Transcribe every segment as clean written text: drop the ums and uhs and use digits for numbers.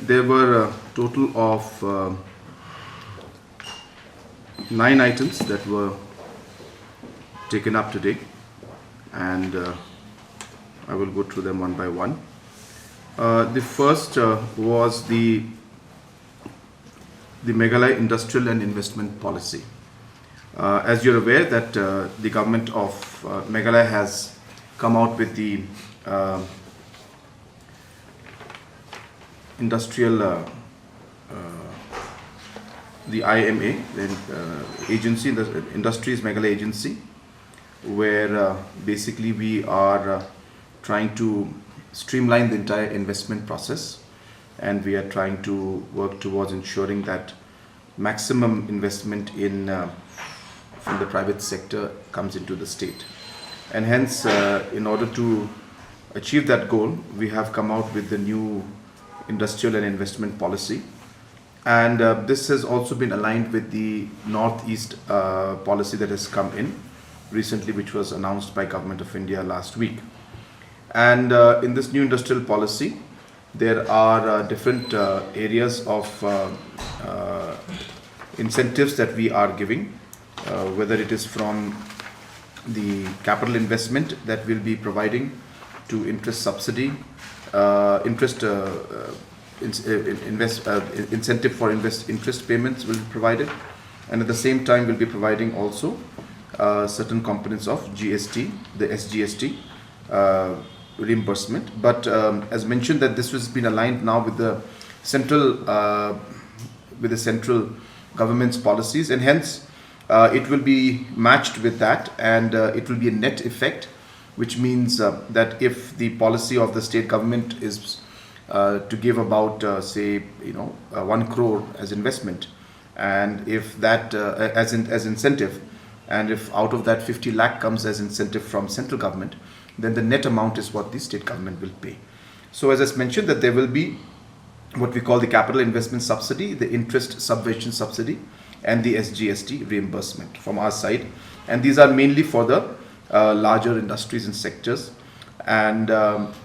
there were a total of 9 items that were taken up today, and I will go through them one by one. The first was the Meghalaya Industrial and Investment Policy. As you're aware that the government of Meghalaya has come out with the industrial the IMA, the agency, the Industries Meghalaya Agency, where basically we are trying to streamline the entire investment process, and we are trying to work towards ensuring that maximum investment in from the private sector comes into the state. And hence, in order to achieve that goal, we have come out with the new industrial and investment policy, and this has also been aligned with the Northeast policy that has come in recently, which was announced by Government of India last week. And in this new industrial policy, there are different areas of incentives that we are giving, whether it is from the capital investment that we'll be providing to interest subsidy, incentive for interest payments will be provided, and at the same time we'll be providing also certain components of GST, the SGST reimbursement. But as mentioned, that this has been aligned now with the central government's policies, and hence it will be matched with that, and it will be a net effect, which means that if the policy of the state government is to give about say 1 crore as investment, and if that as incentive, and if out of that 50 lakh comes as incentive from central government, then the net amount is what the state government will pay. So as I mentioned, that there will be what we call the capital investment subsidy, the interest subvention subsidy, and the SGST reimbursement from our side, and these are mainly for the larger industries and sectors. And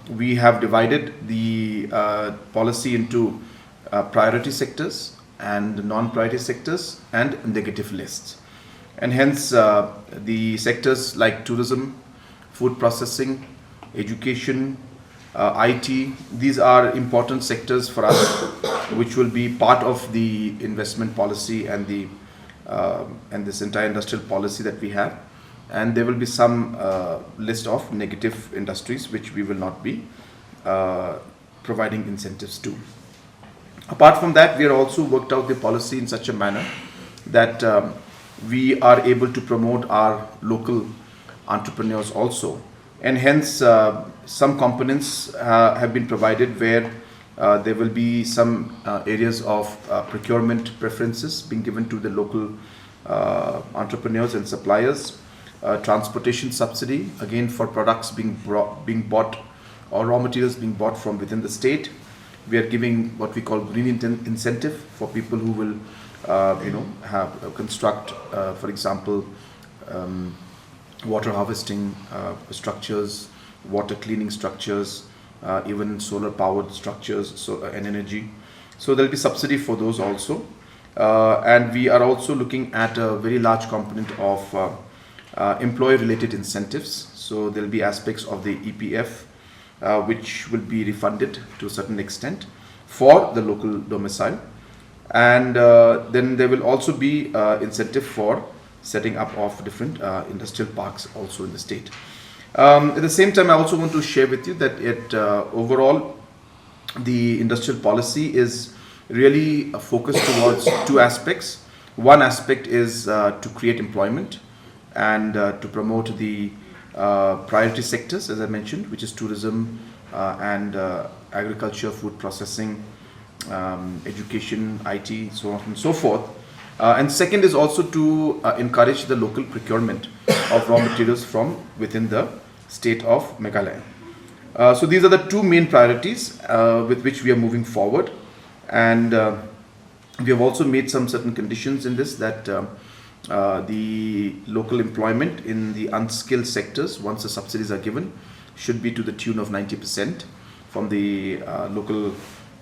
we have divided the policy into priority sectors and non-priority sectors and negative lists. And hence the sectors like tourism, food processing, education, IT, these are important sectors for us, which will be part of the investment policy and the and this entire industrial policy that we have. And there will be some list of negative industries which we will not be providing incentives to. Apart from that, we have also worked out the policy in such a manner that we are able to promote our local entrepreneurs also, and hence some components have been provided where there will be some areas of procurement preferences being given to the local entrepreneurs and suppliers. Transportation subsidy, again for products being bought or raw materials being bought from within the state. We are giving what we call green incentive for people who will construct for example water harvesting structures, water cleaning structures, even solar powered structures, and energy. So there will be subsidy for those also, and we are also looking at a very large component of employee related incentives. So there will be aspects of the EPF which will be refunded to a certain extent for the local domicile, and then there will also be incentive for setting up of different industrial parks also in the state. At the same time, I also want to share with you that overall the industrial policy is really focused towards two aspects. One aspect is to create employment and to promote the priority sectors, as I mentioned, which is tourism and agriculture, food processing, education, IT, so on and so forth. And second is also to encourage the local procurement of raw materials from within the state of Meghalaya. So these are the two main priorities with which we are moving forward, and we have also made some certain conditions in this, that the local employment in the unskilled sectors, once the subsidies are given, should be to the tune of 90% from the local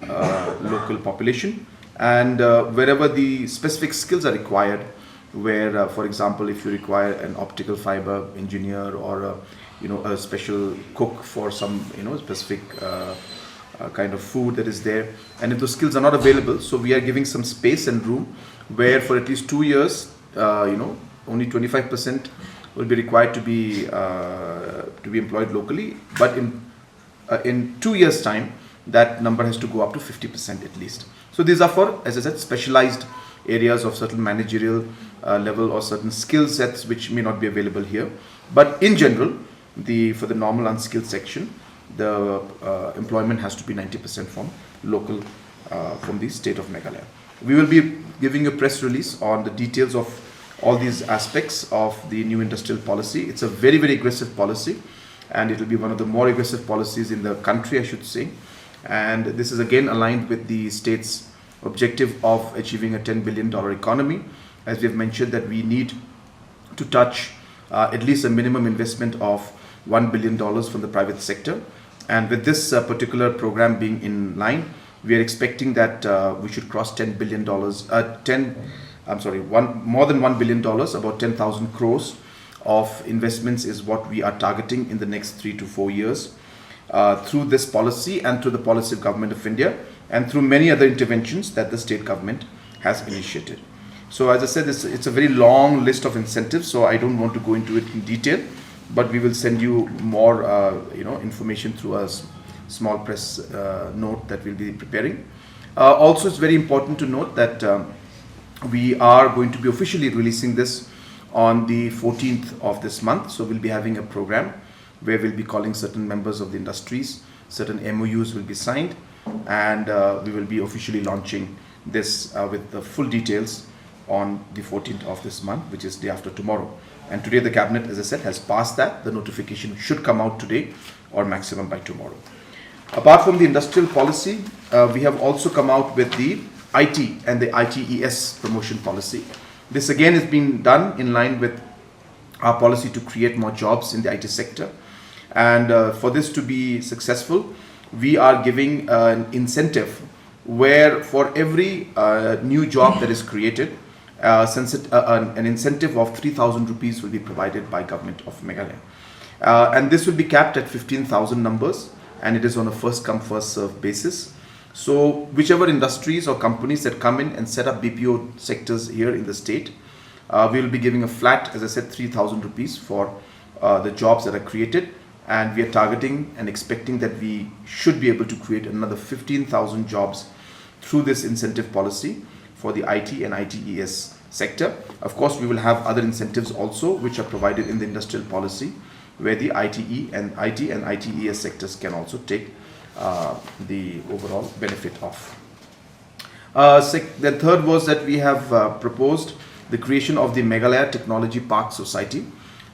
local population, and wherever the specific skills are required, where for example if you require an optical fiber engineer or a special cook for some specific kind of food that is there, and if those skills are not available, so we are giving some space and room where for at least 2 years only 25% will be required to be employed locally, but in 2 years time that number has to go up to 50% at least. So these are for, as I said, specialized areas of certain managerial level or certain skill sets which may not be available here. But in general, for the normal unskilled section, the employment has to be 90% from local, from the state of Meghalaya. We will be giving a press release on the details of all these aspects of the new industrial policy. It's a very, very aggressive policy, and it will be one of the more aggressive policies in the country, I should say. And this is again aligned with the state's objective of achieving a $10 billion economy. As we have mentioned, that we need to touch at least a minimum investment of $1 billion from the private sector. And with this particular program being in line, we are expecting that we should cross $10 billion, more than $1 billion, about 10,000 crores of investments is what we are targeting in the next 3 to 4 years through this policy and through the policy of Government of India and through many other interventions that the state government has initiated. So as I said, it's a very long list of incentives, so I don't want to go into it in detail, but we will send you more information through a small press note that we'll be preparing. Also, it's very important to note that we are going to be officially releasing this on the 14th of this month. So we'll be having a program where we'll be calling certain members of the industries, certain MOUs will be signed, and we will be officially launching this with the full details on the 14th of this month, which is day after tomorrow. And today the cabinet, as I said, has passed that. The notification should come out today or maximum by tomorrow. Apart from the industrial policy, we have also come out with the IT and the ITES promotion policy. This again has been done in line with our policy to create more jobs in the IT sector. And for this to be successful, we are giving an incentive where for every new job that is created, an incentive of 3,000 rupees will be provided by Government of Meghalaya. And this will be capped at 15,000 numbers, and it is on a first come first serve basis. So whichever industries or companies that come in and set up BPO sectors here in the state, we will be giving a flat, as I said, 3,000 rupees for the jobs that are created. And we are targeting and expecting that we should be able to create another 15,000 jobs through this incentive policy for the IT and ITES sector. Of course, we will have other incentives also which are provided in the industrial policy, where the IT and ITES sectors can also take the overall benefit of. The third was that we have proposed the creation of the Meghalaya Technology Park Society.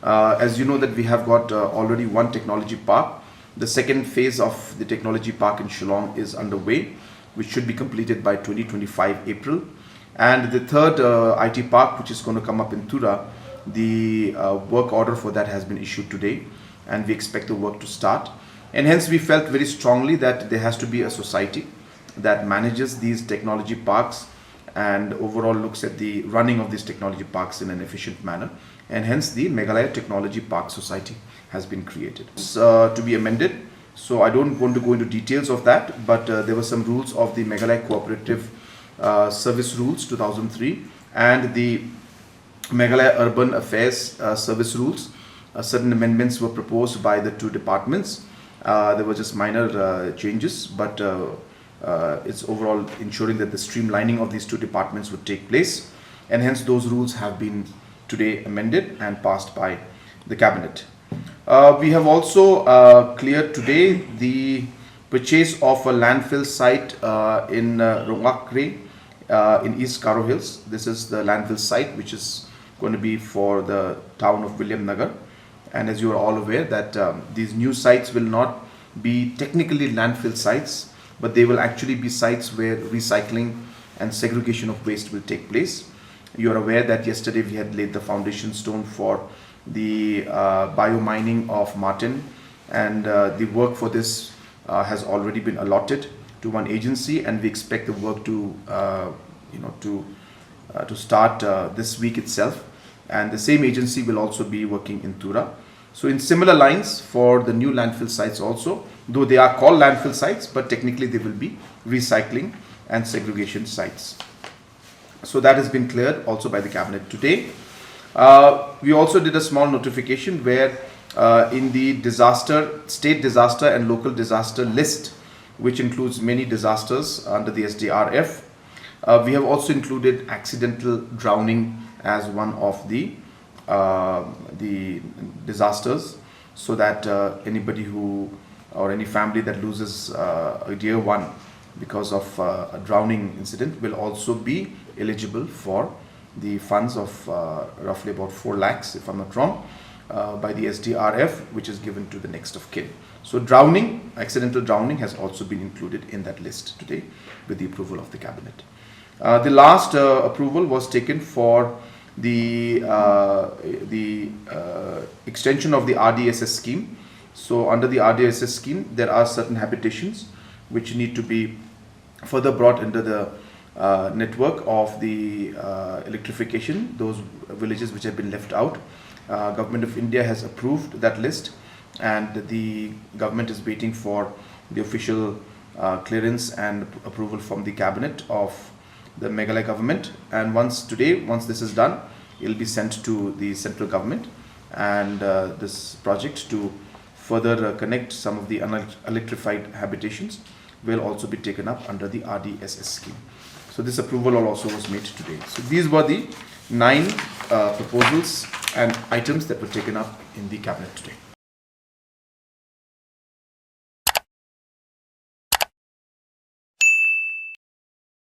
As you know that we have got already one technology park. The second phase of the technology park in Shillong is underway, which should be completed by 2025 April. And the third IT park, which is going to come up in Tura, the work order for that has been issued today, and we expect the work to start. And hence we felt very strongly that there has to be a society that manages these technology parks and overall looks at the running of these technology parks in an efficient manner. And hence the Meghalaya Technology Park Society has been created. It's to be amended, so I don't want to go into details of that, but there were some rules of the Meghalaya Cooperative Service Rules 2003 and the Meghalaya Urban Affairs Service Rules. Certain amendments were proposed by the two departments. There were just minor changes, but it's overall ensuring that the streamlining of these two departments would take place, and hence those rules have been today amended and passed by the cabinet. We have also cleared today the purchase of a landfill site in Rongakre in East Karo Hills. This is the landfill site which is going to be for the town of William Nagar. And as you are all aware that these new sites will not be technically landfill sites, but they will actually be sites where recycling and segregation of waste will take place. You are aware that yesterday we had laid the foundation stone for the biomining of Martin, and the work for this has already been allotted to one agency, and we expect the work to to start this week itself. And the same agency will also be working in Tura. So in similar lines for the new landfill sites also, though they are called landfill sites, but technically they will be recycling and segregation sites. So that has been cleared also by the cabinet today. We also did a small notification where in the state disaster and local disaster list, which includes many disasters under the SDRF, we have also included accidental drowning as one of the disasters, so that anybody who or any family that loses a dear one because of a drowning incident will also be eligible for the funds of roughly about 4 lakhs, if I'm not wrong, by the SDRF, which is given to the next of kin. So drowning, accidental drowning, has also been included in that list today with the approval of the cabinet. The last approval was taken for the extension of the RDSS scheme. So under the RDSS scheme, there are certain habitations which need to be further brought into the network of the electrification, those villages which have been left out. Government of India has approved that list, and the government is waiting for the official clearance and approval from the cabinet of the Meghalaya government. And once this is done, it will be sent to the central government, and this project to further connect some of the unelectrified habitations will also be taken up under the RDSS scheme. So this approval also was made today. So these were the 9 proposals and items that were taken up in the cabinet today.